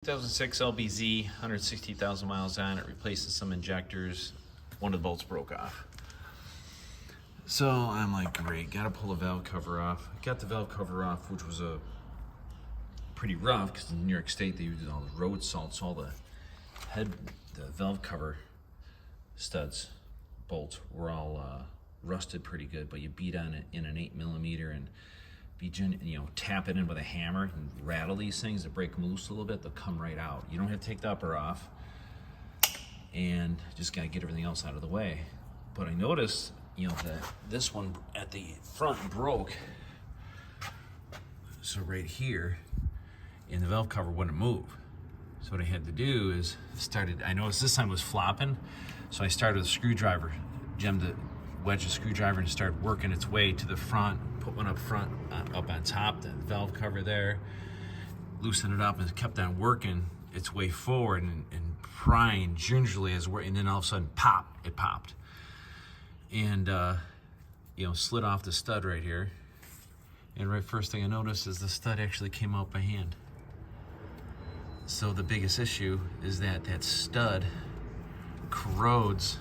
2006 LBZ, 160,000 miles on it, replaces some injectors. One of the bolts broke off. So I'm like, great, gotta pull the valve cover off. I got the valve cover off, which was pretty rough because in New York State they use all the road salt, so all the valve cover studs, bolts were all rusted pretty good, but you beat on it in an 8mm and tap it in with a hammer and rattle these things to break them loose a little bit. They'll come right out. You don't have to take the upper off, and just gotta get everything else out of the way. But I noticed, that this one at the front broke. So right here, and the valve cover wouldn't move. So what I had to do is I noticed this time was flopping, so I started with a screwdriver, jammed the wedge the screwdriver and started working its way to the front, put one up front, up on top, the valve cover there, loosen it up, and it kept on working its way forward and prying gingerly and then all of a sudden, pop, it popped. And, slid off the stud right here. And right first thing I noticed is the stud actually came out by hand. So the biggest issue is that stud corrodes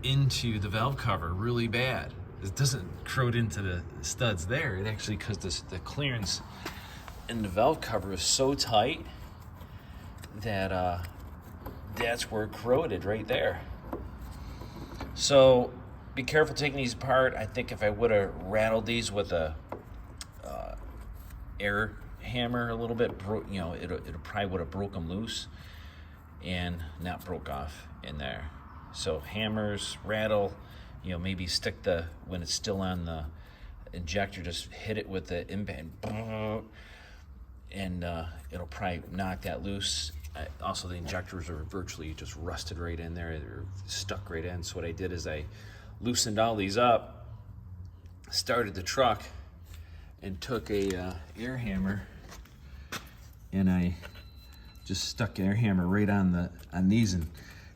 into the valve cover really bad. It doesn't corrode into the studs there. It actually, because the clearance in the valve cover is so tight that that's where it corroded right there. So be careful taking these apart. I think if I would have rattled these with a air hammer a little bit, it probably would have broke them loose and not broke off in there. So hammers, rattle, maybe stick when it's still on the injector, just hit it with the impact, and it'll probably knock that loose. Also, the injectors are virtually just rusted right in there. They're stuck right in. So what I did is I loosened all these up, started the truck, and took a air hammer, and I just stuck an air hammer right on these, and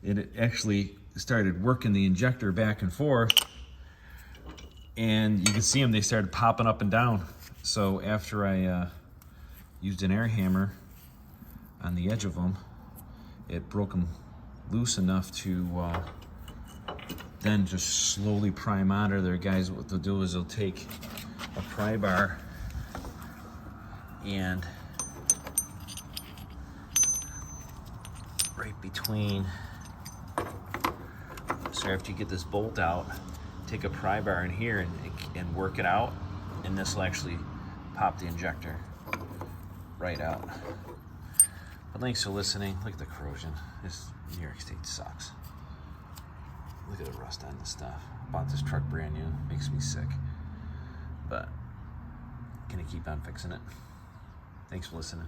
it actually started working the injector back and forth, and you can see them, they started popping up and down. So after I used an air hammer on the edge of them, it broke them loose enough to then just slowly pry them out of there. Guys, what they'll do is they'll take a pry bar and right between, so after you get this bolt out, take a pry bar in here and work it out, and this will actually pop the injector right out. But thanks for listening. Look at the corrosion. This New York State sucks. Look at the rust on this stuff. Bought this truck brand new. Makes me sick. But gonna keep on fixing it. Thanks for listening.